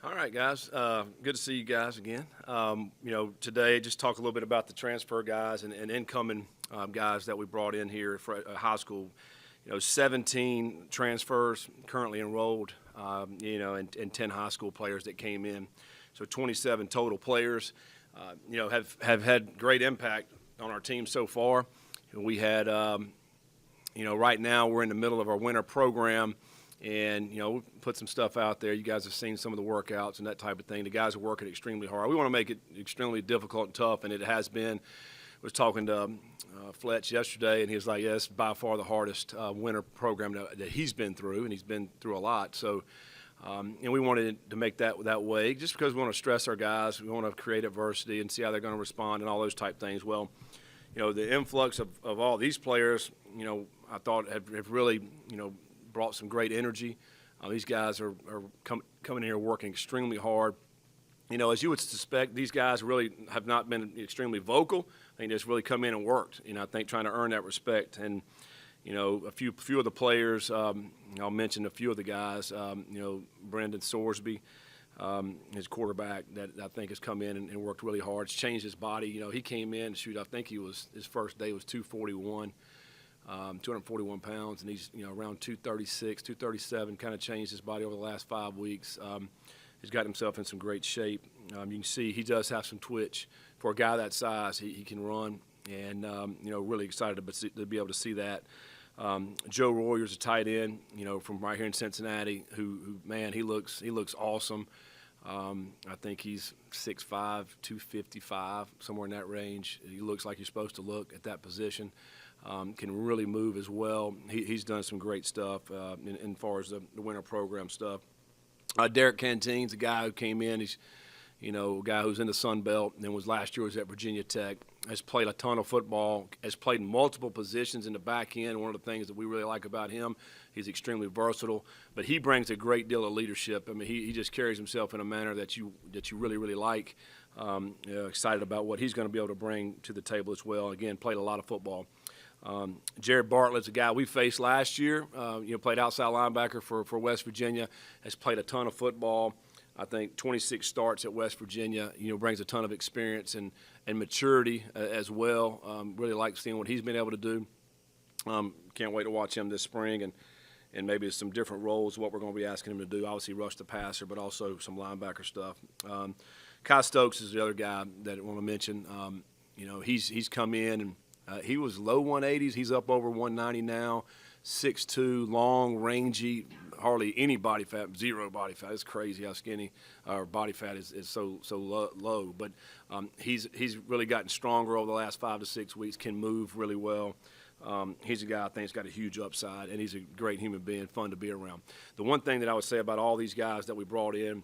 All right, guys. Good to see you guys again. Today just talk a little bit about the transfer guys and incoming guys that we brought in here for high school. 17 transfers currently enrolled, and 10 high school players that came in. So 27 total players, have had great impact on our team so far. We had, right now we're in the middle of our winter program. And, we put some stuff out there. You guys have seen some of the workouts and that type of thing. The guys are working extremely hard. We want to make it extremely difficult and tough, and it has been. I was talking to Fletch yesterday, and he was like, yeah, it's by far the hardest winter program that he's been through, and he's been through a lot. So, and we wanted to make that way just because we want to stress our guys. We want to create adversity and see how they're going to respond and all those type things. Well, the influx of all these players, I thought have really, brought some great energy. These guys are coming here working extremely hard. As you would suspect, these guys really have not been extremely vocal. They just really come in and worked. I think trying to earn that respect. And a few of the players. I'll mention a few of the guys. Brendan Sorsby, his quarterback, that I think has come in and worked really hard. It's changed his body. He came in. I think his first day was 241. 241 pounds, and he's around 236, 237. Kind of changed his body over the last 5 weeks. He's got himself in some great shape. You can see he does have some twitch for a guy that size. He can run, and really excited to be able to see that. Joe Royer's a tight end, from right here in Cincinnati. Who man, he looks awesome. I think he's 6'5", 255, somewhere in that range. He looks like he's supposed to look at that position. Can really move as well. He's done some great stuff in far as the winter program stuff. Derek Canteen's a guy who came in. He's, a guy who's in the Sun Belt and last year was at Virginia Tech. Has played a ton of football. Has played in multiple positions in the back end. One of the things that we really like about him, he's extremely versatile. But he brings a great deal of leadership. I mean, he just carries himself in a manner that you really, really like. Excited about what he's going to be able to bring to the table as well. Again, played a lot of football. Jared Bartlett's a guy we faced last year. Played outside linebacker for West Virginia. Has played a ton of football. I think 26 starts at West Virginia. Brings a ton of experience and maturity as well. Really like seeing what he's been able to do. Can't wait to watch him this spring and maybe some different roles. What we're going to be asking him to do. Obviously, rush the passer, but also some linebacker stuff. Kai Stokes is the other guy that I want to mention. He's come in and. He was low 180s. He's up over 190 now. 6'2", long, rangy, hardly any body fat, zero body fat. It's crazy how skinny our body fat is so low. But he's really gotten stronger over the last 5 to 6 weeks, can move really well. He's a guy I think has got a huge upside, and he's a great human being, fun to be around. The one thing that I would say about all these guys that we brought in,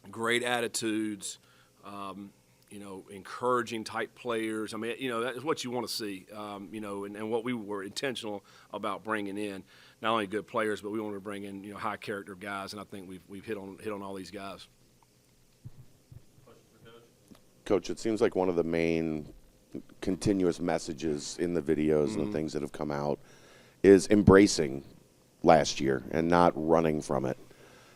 great attitudes, encouraging type players. I mean, that's what you want to see, and what we were intentional about bringing in. Not only good players, but we wanted to bring in, high character guys, and I think we've hit on all these guys. Coach, it seems like one of the main continuous messages in the videos and the things that have come out is embracing last year and not running from it.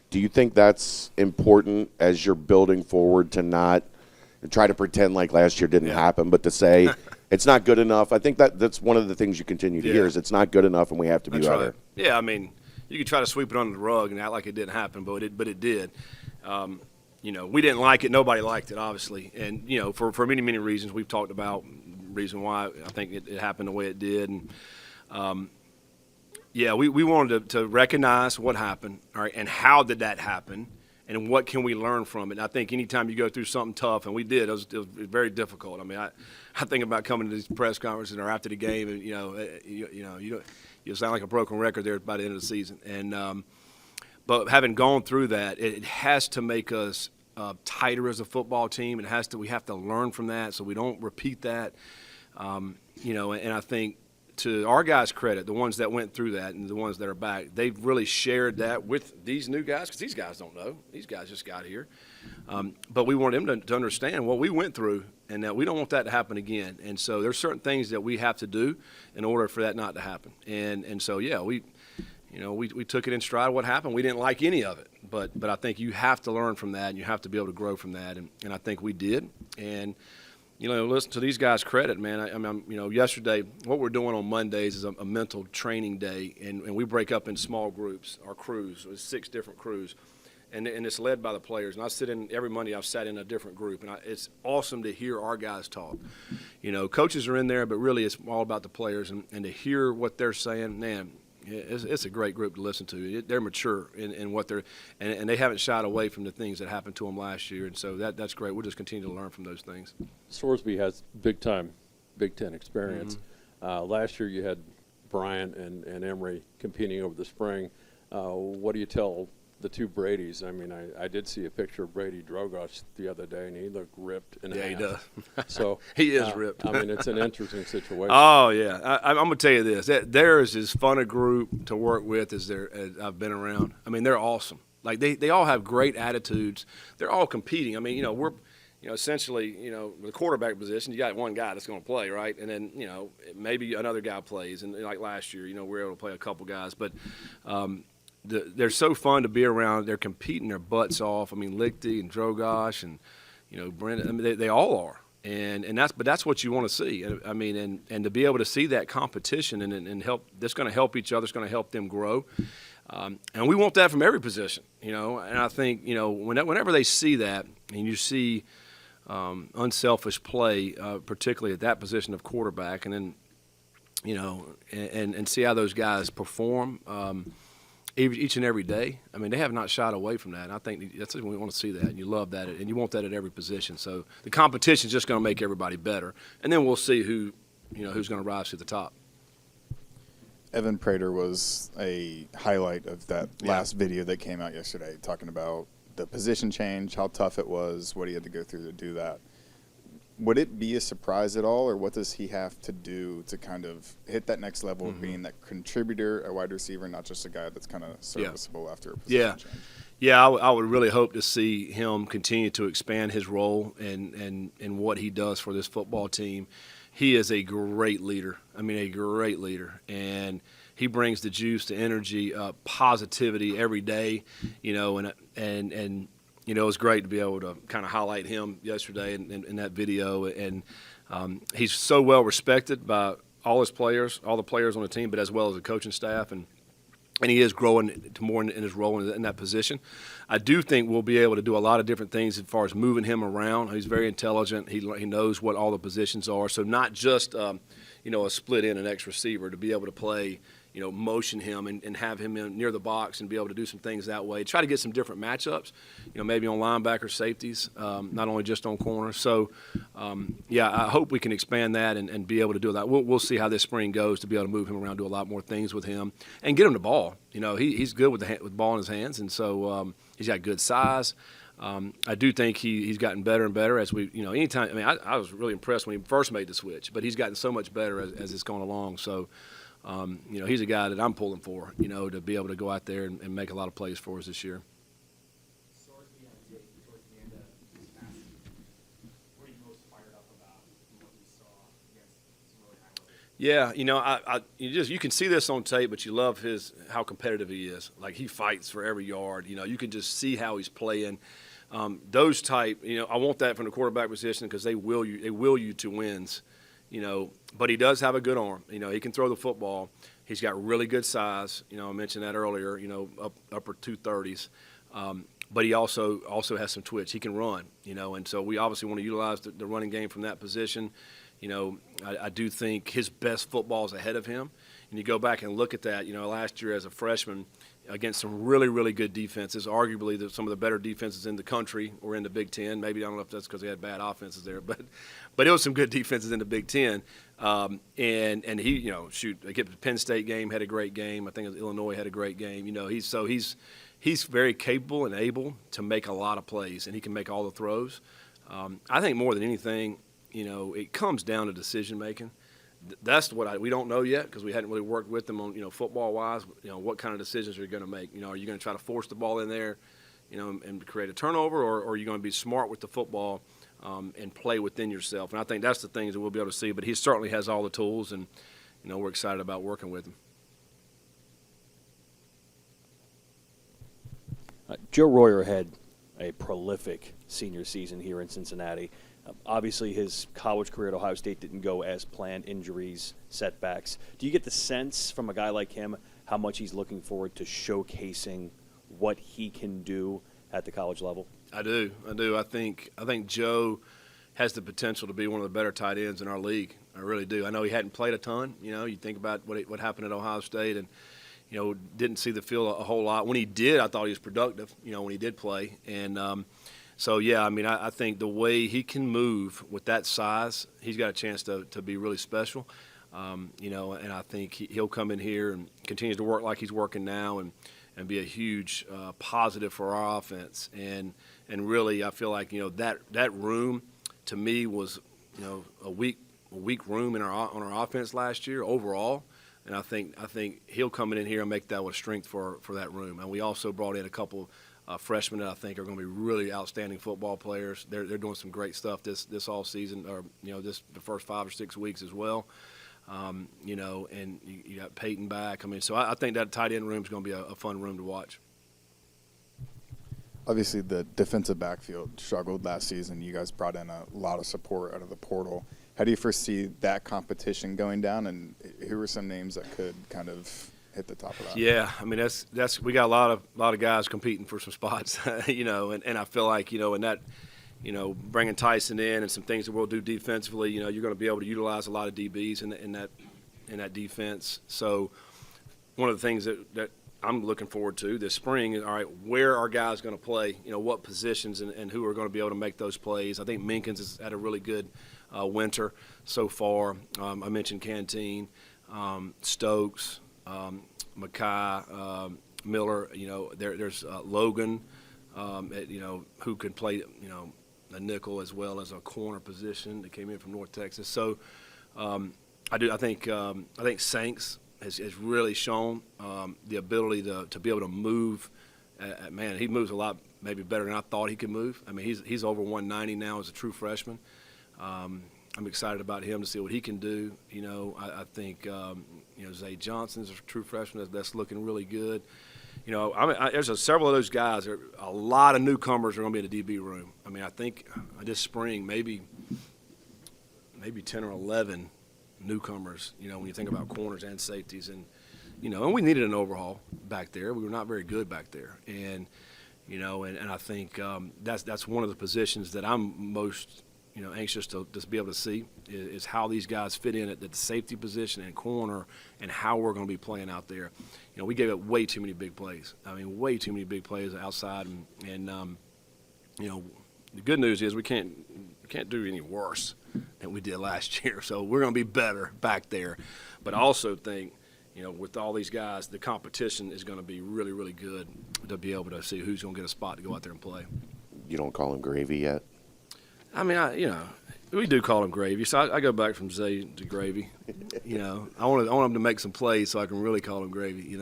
Do you think that's important as you're building forward to not – and try to pretend like last year didn't happen, but to say it's not good enough? I think that's one of the things you continue to hear is it's not good enough and we have to be better. Right. Yeah, I mean, you could try to sweep it under the rug and act like it didn't happen, but it did. We didn't like it. Nobody liked it, obviously. And, for many, many reasons we've talked about, reason why I think it happened the way it did. And, we wanted to recognize what happened, all right, and how did that happen. And what can we learn from it? And I think anytime you go through something tough, and we did, it was very difficult. I mean, I think about coming to these press conferences or after the game, and you sound like a broken record there by the end of the season. And but having gone through that, it has to make us tighter as a football team. We have to learn from that so we don't repeat that. And I think, to our guys' credit, the ones that went through that and the ones that are back, they've really shared that with these new guys, because these guys don't know. These guys just got here. But we want them to understand what we went through and that we don't want that to happen again. And so there's certain things that we have to do in order for that not to happen. And so, we took it in stride what happened. We didn't like any of it. but I think you have to learn from that, and you have to be able to grow from that, and I think we did. And listen to these guys' credit, man. I mean, yesterday, what we're doing on Mondays is a mental training day, and we break up in small groups. Our crews, there's 6 different crews, and it's led by the players. And I sit in every Monday. I've sat in a different group, and it's awesome to hear our guys talk. Coaches are in there, but really it's all about the players, and to hear what they're saying, man. It's a great group to listen to. They're mature in what they're, and they haven't shied away from the things that happened to them last year, and so that's great. We'll just continue to learn from those things. Sorsby has big-time Big Ten experience. Last year you had Bryant and Emery competing over the spring. What do you tell the two Bradys? I mean, I did see a picture of Brady Drogosh the other day, and he looked ripped in half. He does. So he is ripped. I mean, it's an interesting situation. Oh yeah, I'm gonna tell you this: there is as fun a group to work with as I've been around. I mean, they're awesome. Like they all have great attitudes. They're all competing. I mean, we're. Essentially, the quarterback position, you got one guy that's going to play, right? And then, maybe another guy plays. And like last year, we were able to play a couple guys. But they're so fun to be around. They're competing their butts off. I mean, Lichty and Drogosh and, Brendan. I mean, they all are. And that's what you want to see. I mean, and to be able to see that competition and help, that's going to help each other. It's going to help them grow. And we want that from every position, And I think, whenever they see that and you see – unselfish play, particularly at that position of quarterback, and then, and see how those guys perform each and every day. I mean, they have not shied away from that. And I think that's we want to see that, and you love that, and you want that at every position. So the competition is just going to make everybody better, and then we'll see who's going to rise to the top. Evan Prater was a highlight of that last video that came out yesterday, talking about the position change, how tough it was, what he had to go through to do that. Would it be a surprise at all, or what does he have to do to kind of hit that next level of being that contributor, a wide receiver, not just a guy that's kind of serviceable after a position change? Yeah, I would really hope to see him continue to expand his role and what he does for this football team. He is a great leader. I mean, a great leader. And he brings the juice, the energy, positivity every day, and it was great to be able to kind of highlight him yesterday in that video. And he's so well respected by all his players, all the players on the team, but as well as the coaching staff, and he is growing to more in his role in that position. I do think we'll be able to do a lot of different things as far as moving him around. He's very intelligent. He knows what all the positions are. So not just a split in an X receiver, to be able to play, motion him and have him in near the box and be able to do some things that way. Try to get some different matchups, maybe on linebacker, safeties, not only just on corners. So, I hope we can expand that and be able to do that. We'll see how this spring goes to be able to move him around, do a lot more things with him, and get him the ball. He's good with the ball in his hands, and so he's got good size. I do think he's gotten better and better as we, anytime. I mean, I was really impressed when he first made the switch, but he's gotten so much better as it's gone along. So, he's a guy that I'm pulling for, to be able to go out there and make a lot of plays for us this year. Sorsby on tape towards the end of this past season, what are you most fired up about what you saw against some really high level? Yeah, you can see this on tape, but you love how competitive he is. Like, he fights for every yard. You can just see how he's playing. Those type, I want that from the quarterback position because they will you to wins. But he does have a good arm. He can throw the football. He's got really good size. I mentioned that earlier. Upper 230s. But he also has some twitch. He can run. And so we obviously want to utilize the running game from that position. I do think his best football is ahead of him. And you go back and look at that. Last year as a freshman, against some really, really good defenses, arguably some of the better defenses in the country or in the Big Ten. Maybe I don't know if that's because they had bad offenses there, but it was some good defenses in the Big Ten. And he, they get the Penn State game, had a great game. I think Illinois had a great game. He's very capable and able to make a lot of plays, and he can make all the throws. I think more than anything, it comes down to decision making. That's what we don't know yet because we hadn't really worked with them on, football wise. What kind of decisions are you going to make? Are you going to try to force the ball in there, and create a turnover, or are you going to be smart with the football and play within yourself? And I think that's the things that we'll be able to see. But he certainly has all the tools, and we're excited about working with him. Joe Royer had a prolific senior season here in Cincinnati. Obviously, his college career at Ohio State didn't go as planned, injuries, setbacks. Do you get the sense from a guy like him how much he's looking forward to showcasing what he can do at the college level? I do. I think Joe has the potential to be one of the better tight ends in our league. I really do. I know he hadn't played a ton. You think about what happened at Ohio State and, didn't see the field a whole lot. When he did, I thought he was productive, when he did play. And I think the way he can move with that size, he's got a chance to be really special. And I think he'll come in here and continues to work like he's working now and be a huge positive for our offense. And really, I feel like, that room to me was, a weak room on our offense last year overall. And I think he'll come in here and make that a strength for that room. And we also brought in a couple freshmen that I think are going to be really outstanding football players. They're doing some great stuff this all season, or the first 5 or 6 weeks as well. And you got Peyton back. So I think that tight end room is going to be a fun room to watch. Obviously, the defensive backfield struggled last season. You guys brought in a lot of support out of the portal. How do you foresee that competition going down, and who are some names that could kind of hit the top of that? Yeah, that's we got a lot of guys competing for some spots, and I feel like in that, bringing Tyson in and some things that we'll do defensively, you're going to be able to utilize a lot of DBs in that defense. So one of the things that I'm looking forward to this spring is, all right, where are guys going to play? What positions and who are going to be able to make those plays? I think Minkins has had a really good winter so far. I mentioned Canteen, Stokes, Mackay, Miller. There's Logan, who can play, a nickel as well as a corner position that came in from North Texas. So I think Sanks has really shown the ability to be able to move. Man, he moves a lot, maybe better than I thought he could move. He's over 190 now as a true freshman. I'm excited about him to see what he can do. I think Zay Johnson's a true freshman that's looking really good. There's several of those guys. A lot of newcomers are going to be in the DB room. I think this spring maybe 10 or 11 newcomers. When you think about corners and safeties, and we needed an overhaul back there. We were not very good back there, and I think that's one of the positions that I'm most anxious to just be able to see is how these guys fit in at the safety position and corner, and how we're going to be playing out there. We gave up way too many big plays. Way too many big plays outside, and the good news is we can't do any worse than we did last year. So we're going to be better back there. But I also think, with all these guys, the competition is going to be really, really good to be able to see who's going to get a spot to go out there and play. You don't call him Gravy yet? We do call him Gravy. So I go back from Zay to Gravy. I want him to make some plays so I can really call him Gravy.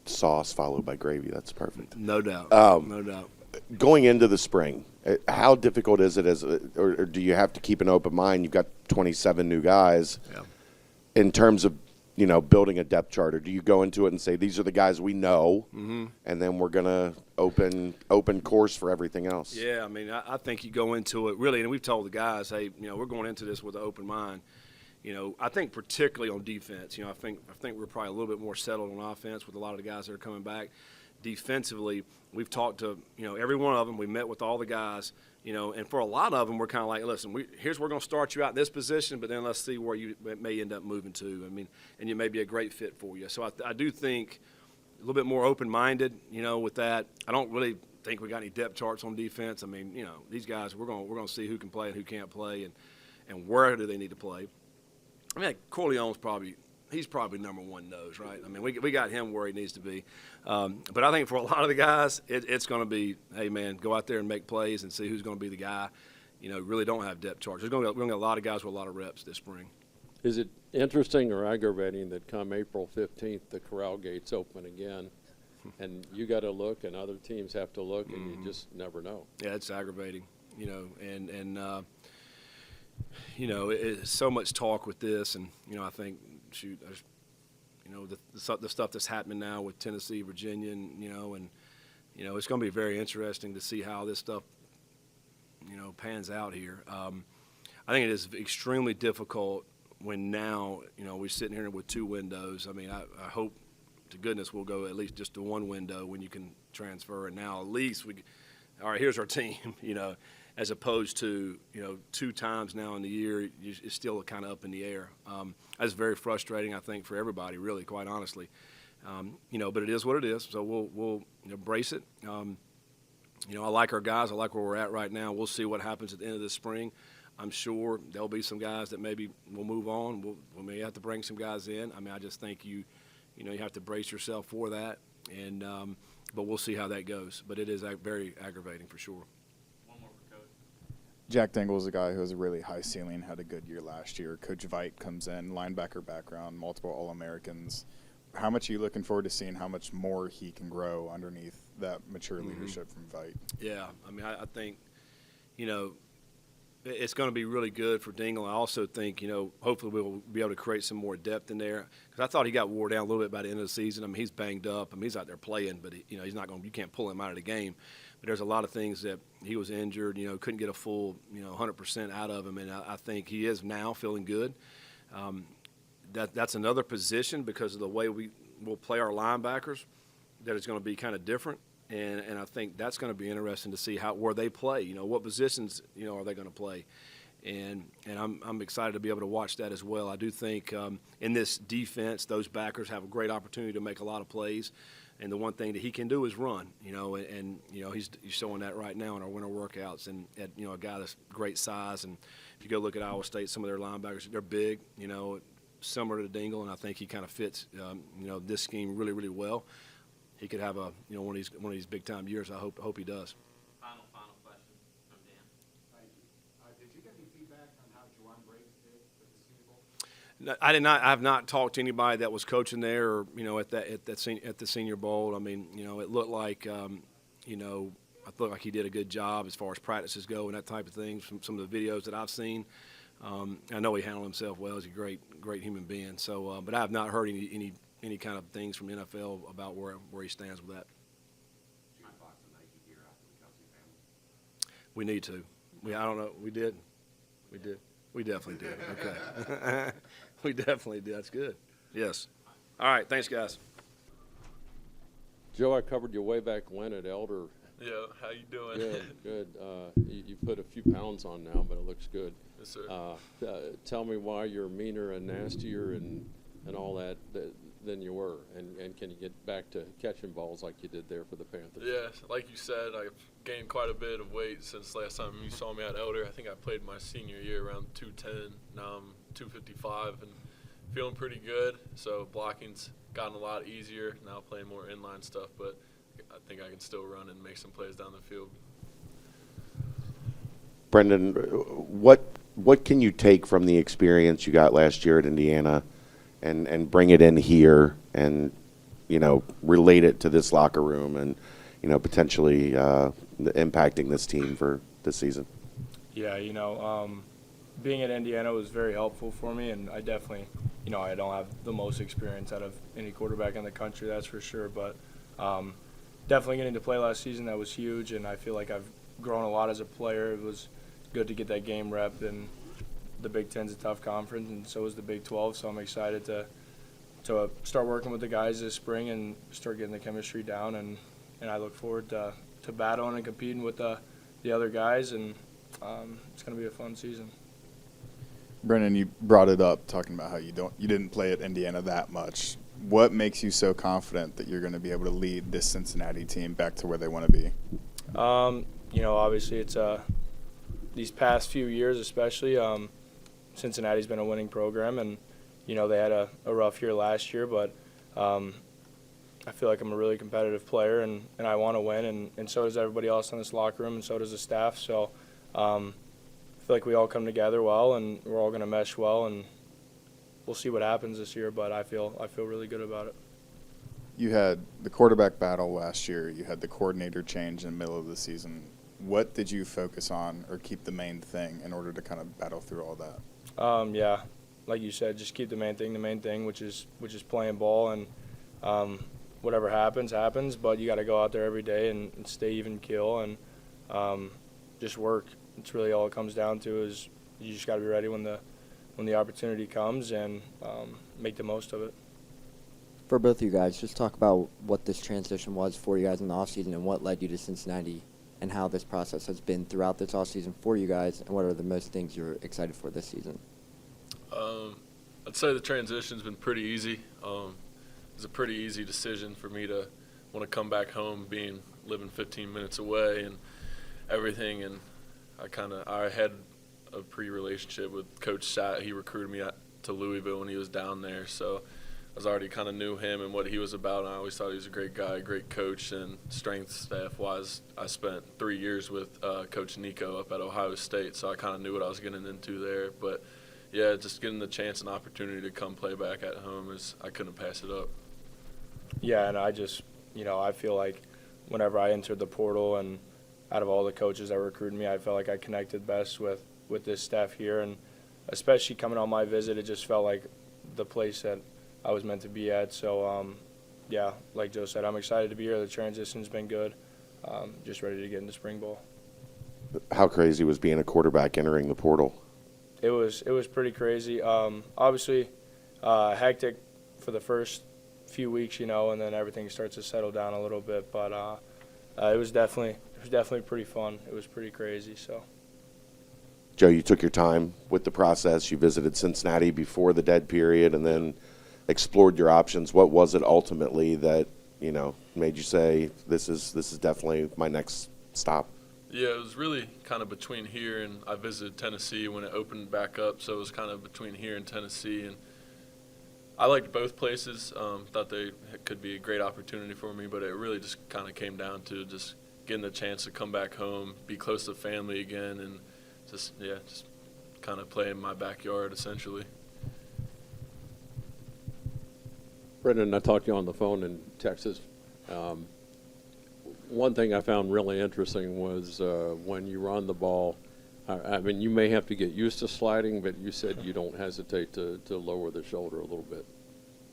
Sauce followed by gravy. That's perfect. No doubt. No doubt. Going into the spring, how difficult is it or do you have to keep an open mind? You've got 27 new guys. Yeah. In terms of building a depth chart, or do you go into it and say these are the guys we know, and then we're gonna open course for everything else? Yeah, I think you go into it really, and we've told the guys, hey, we're going into this with an open mind. I think particularly on defense, I think we're probably a little bit more settled on offense with a lot of the guys that are coming back. Defensively, we've talked to every one of them. We met with all the guys, and for a lot of them, we're kind of like, listen, here's where we're going to start you out in this position, but then let's see where you may end up moving to. And you may be a great fit for you. So I do think a little bit more open-minded, with that. I don't really think we got any depth charts on defense. These guys, we're going to see who can play and who can't play, and where do they need to play. Corleone's he's probably number one nose, right? We got him where he needs to be. But I think for a lot of the guys, it's going to be, hey, man, go out there and make plays and see who's going to be the guy. Really don't have depth charts. We're going to get a lot of guys with a lot of reps this spring. Is it interesting or aggravating that come April 15th, the corral gates open again, and you got to look and other teams have to look, and you just never know? Yeah, it's aggravating, it's so much talk with this, and, I think, the stuff that's happening now with Tennessee, Virginia, and it's going to be very interesting to see how this stuff, pans out here. I think it is extremely difficult when now, we're sitting here with 2 windows. I mean, I hope to goodness we'll go at least just to 1 window when you can transfer. And now at least all right, here's our team, as opposed to, 2 times now in the year, it's still kind of up in the air. That's very frustrating, I think, for everybody, really, quite honestly. But it is what it is, so we'll embrace it. I like our guys. I like where we're at right now. We'll see what happens at the end of this spring. I'm sure there'll be some guys that maybe will move on. We may have to bring some guys in. I mean, I just think you have to brace yourself for that, and but we'll see how that goes. But it is very aggravating for sure. One more for Coach. Jack Dingle is a guy who has a really high ceiling, had a good year last year. Coach Veit comes in, linebacker background, multiple All-Americans. How much are you looking forward to seeing how much more he can grow underneath that mature leadership from Veit? Yeah, I mean, I think, it's going to be really good for Dingle. I also think, hopefully we'll be able to create some more depth in there. Because I thought he got wore down a little bit by the end of the season. I mean, he's banged up. I mean, he's out there playing, but, he's not going. You can't pull him out of the game. But there's a lot of things that he was injured, couldn't get a full, 100% out of him. And I think he is now feeling good. That's another position because of the way we'll play our linebackers that is going to be kind of different. And I think that's going to be interesting to see where they play. What positions are they going to play, and I'm excited to be able to watch that as well. I do think in this defense, those backers have a great opportunity to make a lot of plays, and the one thing that he can do is run. And he's showing that right now in our winter workouts. And at a guy that's great size, and if you go look at Iowa State, some of their linebackers, they're big. Similar to Dingle, and I think he kind of fits this scheme really, really well. He could have one of these big time years. I hope he does. Final question from Dan. Thank you. Did you get any feedback on how Juwan Briggs did with the Senior Bowl? No, I did not. I have not talked to anybody that was coaching there or at the Senior Bowl. I mean, it looked like I thought like he did a good job as far as practices go and that type of thing from some of the videos that I've seen. I know he handled himself well. He's a great human being. So, but I have not heard any kind of things from the NFL about where he stands with that. Do you mind boxing Nike gear after the Kelsey family? We need to. I don't know. We did. We did. We definitely did. Okay. We definitely did. That's good. Yes. All right. Thanks, guys. Joe, I covered you way back when at Elder. Yeah, how you doing? Good. You put a few pounds on now, but it looks good. Yes, sir. Tell me why you're meaner and nastier and all that than you were, and can you get back to catching balls like you did there for the Panthers? Yeah, like you said, I've gained quite a bit of weight since last time you saw me at Elder. I think I played my senior year around 210. Now I'm 255 and feeling pretty good. So blocking's gotten a lot easier. Now playing more inline stuff, but I think I can still run and make some plays down the field. Brendan, what can you take from the experience you got last year at Indiana and bring it in here and, relate it to this locker room and, potentially impacting this team for this season? Yeah, being at Indiana was very helpful for me, and I definitely, I don't have the most experience out of any quarterback in the country, that's for sure, but definitely getting to play last season, that was huge, and I feel like I've grown a lot as a player. It was good to get that game rep, and the Big Ten's a tough conference, and so is the Big 12, so I'm excited to start working with the guys this spring and start getting the chemistry down, and I look forward to battling and competing with the other guys, and it's going to be a fun season. Brendan, you brought it up talking about how you didn't play at Indiana that much. What makes you so confident that you're going to be able to lead this Cincinnati team back to where they want to be? Obviously it's these past few years especially, Cincinnati's been a winning program, and they had a rough year last year, but I feel like I'm a really competitive player, and I want to win, and so does everybody else in this locker room, and so does the staff. So I feel like we all come together well, and we're all going to mesh well, and we'll see what happens this year, but I feel really good about it. You had the quarterback battle last year. You had the coordinator change in the middle of the season. What did you focus on or keep the main thing in order to kind of battle through all that? Yeah, like you said, just keep the main thing, which is playing ball, and whatever happens, happens. But you got to go out there every day and stay even keel and just work. It's really all it comes down to is you just got to be ready when the opportunity comes and make the most of it. For both of you guys, just talk about what this transition was for you guys in the offseason and what led you to Cincinnati and how this process has been throughout this offseason for you guys, and what are the most things you're excited for this season? I'd say the transition's been pretty easy. It was a pretty easy decision for me to want to come back home, living 15 minutes away and everything. And I had a pre-relationship with Coach Sat. He recruited me to Louisville when he was down there, so I was already kind of knew him and what he was about. And I always thought he was a great guy, great coach, and strength staff-wise, I spent 3 years with Coach Nico up at Ohio State, so I kind of knew what I was getting into there. But yeah, just getting the chance and opportunity to come play back at home I couldn't pass it up. Yeah, and I just, I feel like whenever I entered the portal and out of all the coaches that recruited me, I felt like I connected best with this staff here. And especially coming on my visit, it just felt like the place that I was meant to be at. So, yeah, like Joe said, I'm excited to be here. The transition's been good. Just ready to get into spring ball. How crazy was being a quarterback entering the portal? It was pretty crazy. Obviously, hectic for the first few weeks, and then everything starts to settle down a little bit. But it was definitely pretty fun. It was pretty crazy. So. Joe, you took your time with the process. You visited Cincinnati before the dead period, and then explored your options. What was it ultimately that made you say this is definitely my next stop? Yeah, it was really kind of between here and I visited Tennessee when it opened back up, so it was kind of between here and Tennessee. And I liked both places. Thought they could be a great opportunity for me, but it really just kind of came down to just getting the chance to come back home, be close to family again, and just kind of play in my backyard essentially. Brendan, I talked to you on the phone in Texas. One thing I found really interesting was when you run the ball, I mean, you may have to get used to sliding, but you said you don't hesitate to lower the shoulder a little bit.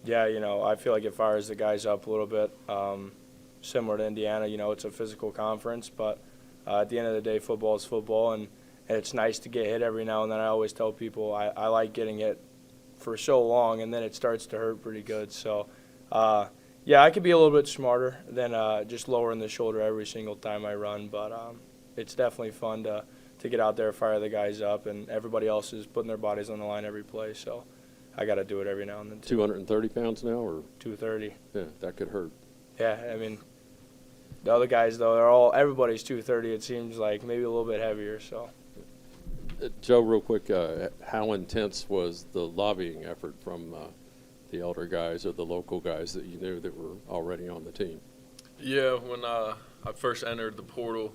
Yeah, I feel like it fires the guys up a little bit. Similar to Indiana, it's a physical conference, but at the end of the day, football is football, and it's nice to get hit every now and then. I always tell people I like getting hit for so long, and then it starts to hurt pretty good. So, yeah, I could be a little bit smarter than just lowering the shoulder every single time I run, but it's definitely fun to get out there, fire the guys up, and everybody else is putting their bodies on the line every play. So I got to do it every now and then, too. 230 pounds now, or 230. yeah, that could hurt. Yeah, I mean, the other guys though, everybody's 230. It seems like maybe a little bit heavier. So. Joe, real quick, how intense was the lobbying effort from the elder guys or the local guys that you knew that were already on the team? Yeah, when I first entered the portal,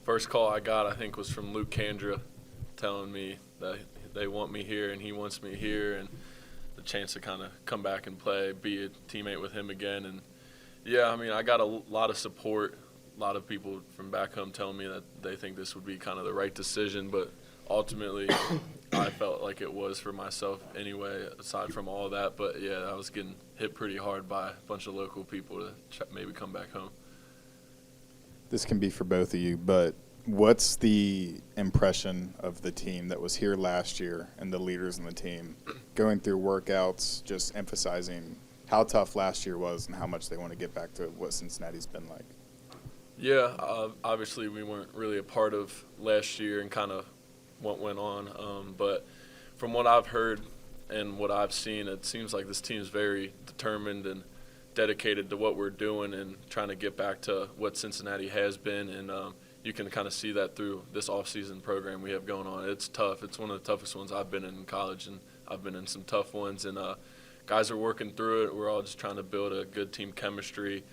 first call I got, I think, was from Luke Kandra telling me that they want me here and he wants me here, and the chance to kind of come back and play, be a teammate with him again. And, yeah, I mean, I got a lot of support. A lot of people from back home telling me that they think this would be kind of the right decision, but ultimately I felt like it was for myself anyway, aside from all that. But, yeah, I was getting hit pretty hard by a bunch of local people to maybe come back home. This can be for both of you, but what's the impression of the team that was here last year and the leaders in the team going through workouts, just emphasizing how tough last year was and how much they want to get back to what Cincinnati's been like? Yeah, obviously we weren't really a part of last year and kind of what went on. But from what I've heard and what I've seen, it seems like this team is very determined and dedicated to what we're doing and trying to get back to what Cincinnati has been. And you can kind of see that through this off-season program we have going on. It's tough. It's one of the toughest ones I've been in college, and I've been in some tough ones. And guys are working through it. We're all just trying to build a good team chemistry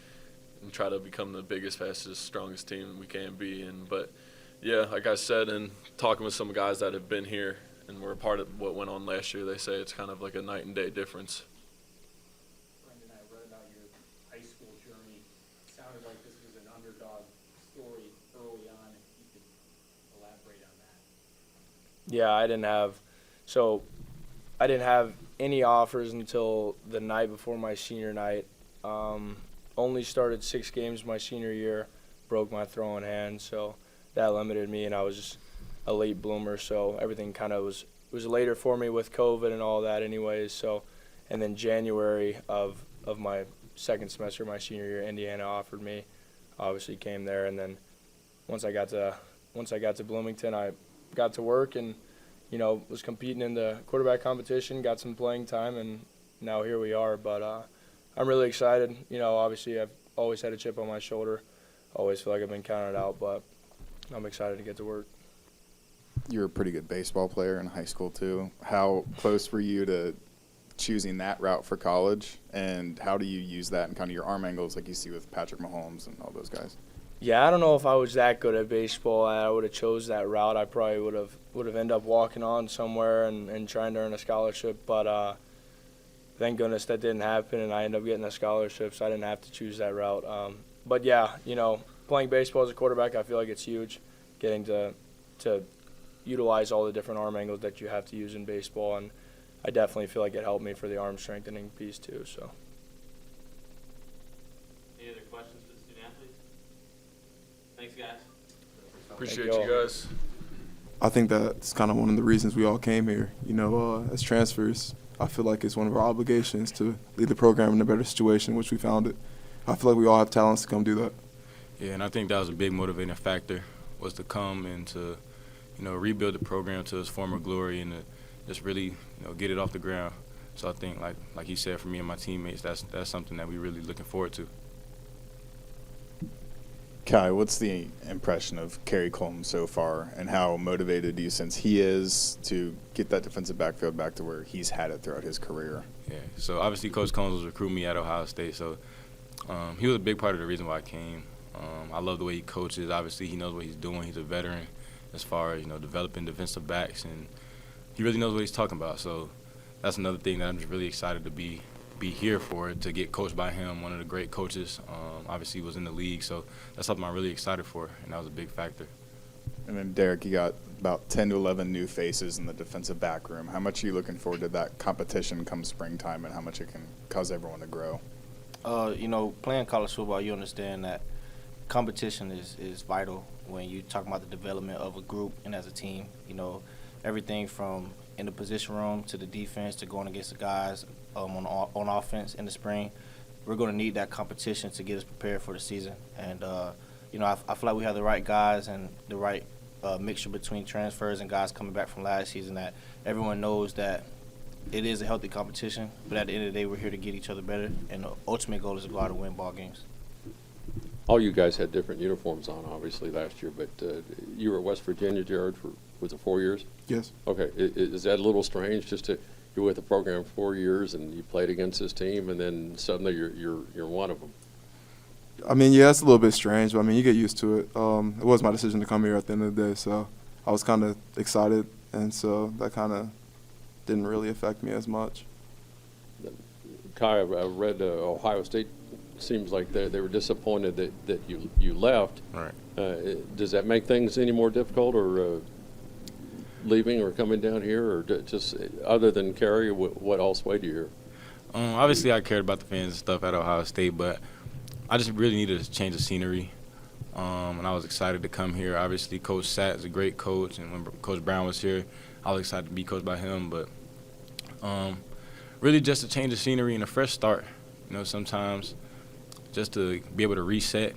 and try to become the biggest, fastest, strongest team we can be. But yeah, like I said, and talking with some guys that have been here and were a part of what went on last year, they say it's kind of like a night and day difference. Brendan, I read about your high school journey. It sounded like this was an underdog story early on. If you could elaborate on that. Yeah, I didn't have any offers until the night before my senior night. Only started 6 games my senior year, broke my throwing hand, so that limited me, and I was just a late bloomer, so everything kind of was later for me with COVID and all that anyways. So, and then January of my second semester my senior year, Indiana offered me, obviously came there, and then once I got to Bloomington, I got to work and, you know, was competing in the quarterback competition, got some playing time, and now here we are. But I'm really excited. You know, obviously I've always had a chip on my shoulder, always feel like I've been counted out, but I'm excited to get to work. You were a pretty good baseball player in high school too. How close were you to choosing that route for college, and how do you use that in kind of your arm angles like you see with Patrick Mahomes and all those guys? Yeah, I don't know if I was that good at baseball. I would have chose that route. I probably would have ended up walking on somewhere and trying to earn a scholarship. But thank goodness that didn't happen, and I ended up getting a scholarship, so I didn't have to choose that route. But yeah, you know, playing baseball as a quarterback, I feel like it's huge, getting to utilize all the different arm angles that you have to use in baseball, and I definitely feel like it helped me for the arm strengthening piece too. So. Any other questions for the student athletes? Thanks, guys. Appreciate Thank you y'all. guys. I think that's kind of one of the reasons we all came here. You know, as transfers, I feel like it's one of our obligations to lead the program in a better situation, which we found it. I feel like we all have talents to come do that. Yeah, and I think that was a big motivating factor, was to come and to, you know, rebuild the program to its former glory and to just really, you know, get it off the ground. So I think, like you said, for me and my teammates, that's something that we're really looking forward to. Kai, what's the impression of Kerry Coleman so far, and how motivated do you sense he is to get that defensive backfield back to where he's had it throughout his career? Yeah, so obviously Coach Combs was recruiting me at Ohio State, so he was a big part of the reason why I came. I love the way he coaches. Obviously, he knows what he's doing. He's a veteran as far as, you know, developing defensive backs, and he really knows what he's talking about. So that's another thing that I'm just really excited to be here for, to get coached by him, one of the great coaches. Obviously, he was in the league, so that's something I'm really excited for, and that was a big factor. And then, Derek, you got about 10 to 11 new faces in the defensive back room. How much are you looking forward to that competition come springtime, and how much it can cause everyone to grow? You know, playing college football, you understand that competition is vital when you talk about the development of a group and as a team. You know, everything from in the position room to the defense to going against the guys on offense in the spring. We're going to need that competition to get us prepared for the season. And, you know, I feel like we have the right guys and the right mixture between transfers and guys coming back from last season, that everyone knows that it is a healthy competition, but at the end of the day, we're here to get each other better, and the ultimate goal is to go out and win ball games. All you guys had different uniforms on, obviously, last year, but you were at West Virginia, Jared, was it 4 years? Yes. Okay. Is that a little strange, just to you're with the program 4 years and you played against this team, and then suddenly you're one of them? I mean, yeah, it's a little bit strange, but I mean, you get used to it. It was my decision to come here at the end of the day, so I was kind of excited, and so that kind of didn't really affect me as much. Kai, I read Ohio State seems like they were disappointed that you left. Right. Does that make things any more difficult, or leaving or coming down here, or just other than Kerry, what else swayed you here? Obviously, I cared about the fans and stuff at Ohio State, but I just really needed a change of scenery, and I was excited to come here. Obviously, Coach Satt is a great coach, and when Coach Brown was here, I was excited to be coached by him. But really just a change of scenery and a fresh start. You know, sometimes just to be able to reset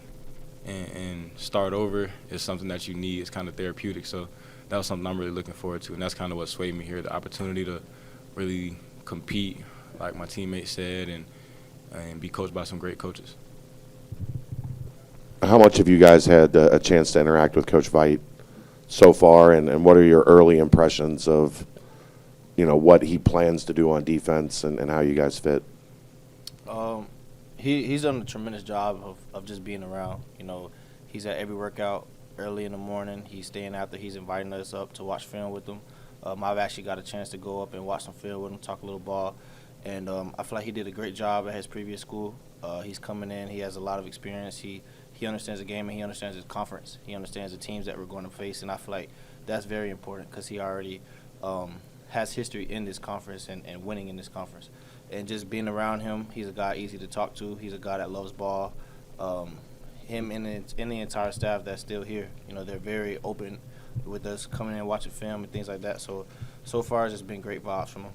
and start over is something that you need. It's kind of therapeutic. So that was something I'm really looking forward to, and that's kind of what swayed me here, the opportunity to really compete, like my teammates said, and be coached by some great coaches. How much have you guys had a chance to interact with Coach Veit so far, and what are your early impressions of, you know, what he plans to do on defense and how you guys fit? He's done a tremendous job of just being around. You know, he's at every workout early in the morning. He's staying after. He's inviting us up to watch film with him. I've actually got a chance to go up and watch some film with him, talk a little ball. And I feel like he did a great job at his previous school. He's coming in. He has a lot of experience. He understands the game, and he understands his conference. He understands the teams that we're going to face, and I feel like that's very important because he already has history in this conference and winning in this conference. and just being around him, he's a guy easy to talk to. He's a guy that loves ball. Him and the entire staff that's still here, they're very open with us coming in, watching film and things like that. So far, it's just been great vibes from him.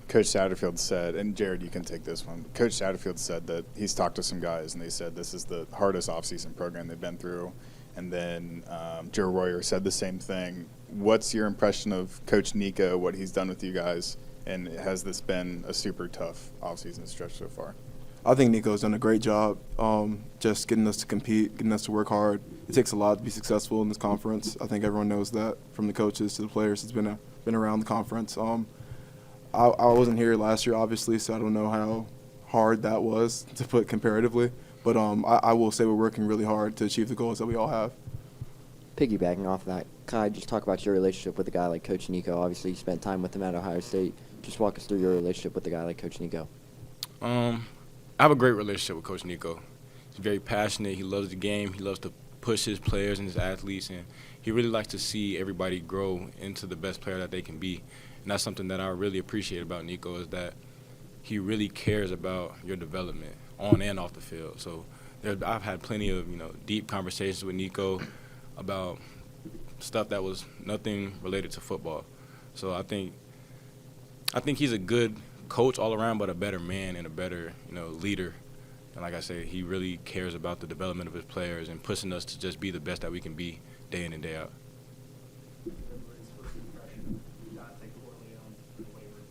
Coach Satterfield said, and Jared, you can take this one. Coach Satterfield said that he's talked to some guys, and they said this is the hardest offseason program they've been through. And then Joe Royer said the same thing. What's your impression of Coach Nico, what he's done with you guys, and has this been a super tough offseason stretch so far? I think Nico's done a great job just getting us to compete, getting us to work hard. It takes a lot to be successful in this conference. I think everyone knows that, from the coaches to the players. It's been around the conference. I wasn't here last year, obviously, so I don't know how hard that was to put comparatively. But I will say we're working really hard to achieve the goals that we all have. Piggybacking off of that, Kai, just talk about your relationship with a guy like Coach Nico. Obviously, you spent time with him at Ohio State. Just walk us through your relationship with a guy like Coach Nico. I have a great relationship with Coach Nico. He's very passionate. He loves the game. He loves to push his players and his athletes, and he really likes to see everybody grow into the best player that they can be. And that's something that I really appreciate about Nico, is that he really cares about your development on and off the field. So I've had plenty of deep conversations with Nico about stuff that was nothing related to football. So I think he's a good coach all around, but a better man and a better leader. And like I said, he really cares about the development of his players and pushing us to just be the best that we can be day in and day out. Everybody's first impression, not take poorly on the waiver.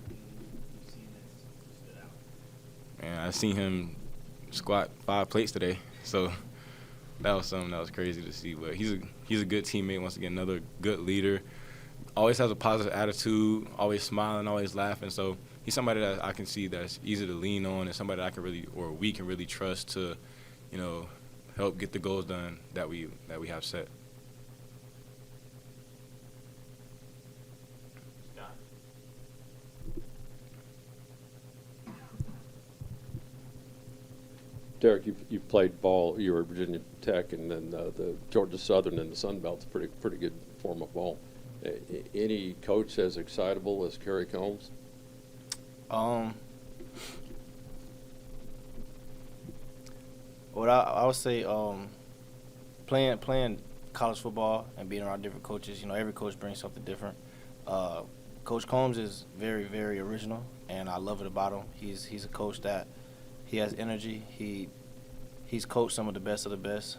You've seen that stood out. And I seen him squat 5 plates today, so that was something that was crazy to see. But he's a good teammate. Once again, another good leader. Always has a positive attitude, always smiling, always laughing. So he's somebody that I can see that's easy to lean on, and somebody that we can really trust to, help get the goals done that we have set. Scott? Derek, you've played ball. You were at Virginia Tech, and then the Georgia Southern and the Sun Belt's pretty good form of ball. Any coach as excitable as Kerry Combs? What I would say, playing college football and being around different coaches, every coach brings something different. Coach Combs is very, very original, and I love it about him. He's a coach that he has energy. He's coached some of the best.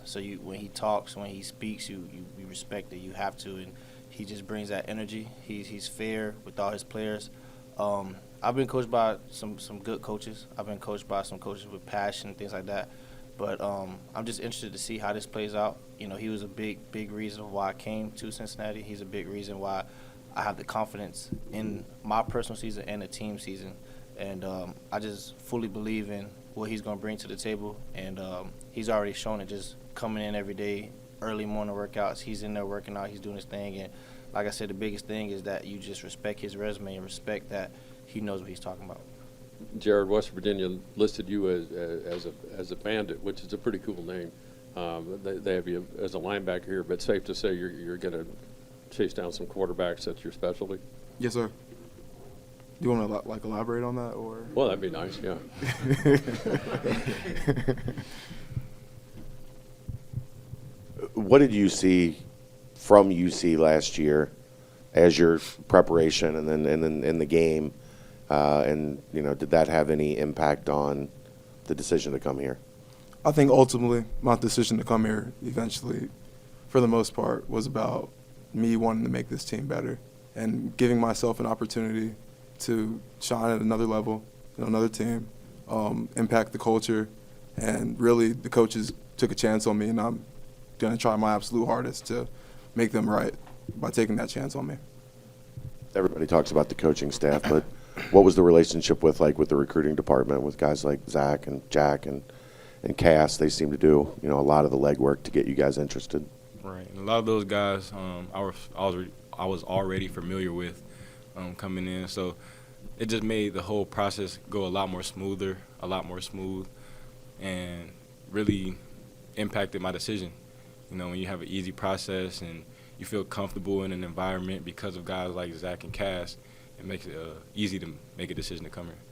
So when he talks, when he speaks, you respect it. You have to, and he just brings that energy. He's fair with all his players. I've been coached by some good coaches. I've been coached by some coaches with passion, things like that. But I'm just interested to see how this plays out. He was a big reason why I came to Cincinnati. He's a big reason why I have the confidence in my personal season and the team season. And I just fully believe in what he's going to bring to the table. And he's already shown it, just coming in every day, early morning workouts. He's in there working out. He's doing his thing. And like I said, the biggest thing is that you just respect his resume and respect that he knows what he's talking about. Jared, West Virginia listed you as a bandit, which is a pretty cool name. They have you as a linebacker here, but safe to say you're going to chase down some quarterbacks. That's your specialty? Yes, sir. Do you want to elaborate on that, or? Well, that'd be nice, yeah. What did you see from UC last year as your preparation, and then in the game, and did that have any impact on the decision to come here? I think ultimately my decision to come here eventually, for the most part, was about me wanting to make this team better and giving myself an opportunity to shine at another level, another team, impact the culture, and really the coaches took a chance on me, and I'm going to try my absolute hardest to make them right by taking that chance on me. Everybody talks about the coaching staff, but what was the relationship with the recruiting department with guys like Zach and Jack and Cass? They seem to do a lot of the legwork to get you guys interested. Right, and a lot of those guys I was already familiar with coming in, so it just made the whole process go a lot more smooth, and really impacted my decision. When you have an easy process and you feel comfortable in an environment because of guys like Zach and Cass, it makes it easy to make a decision to come here.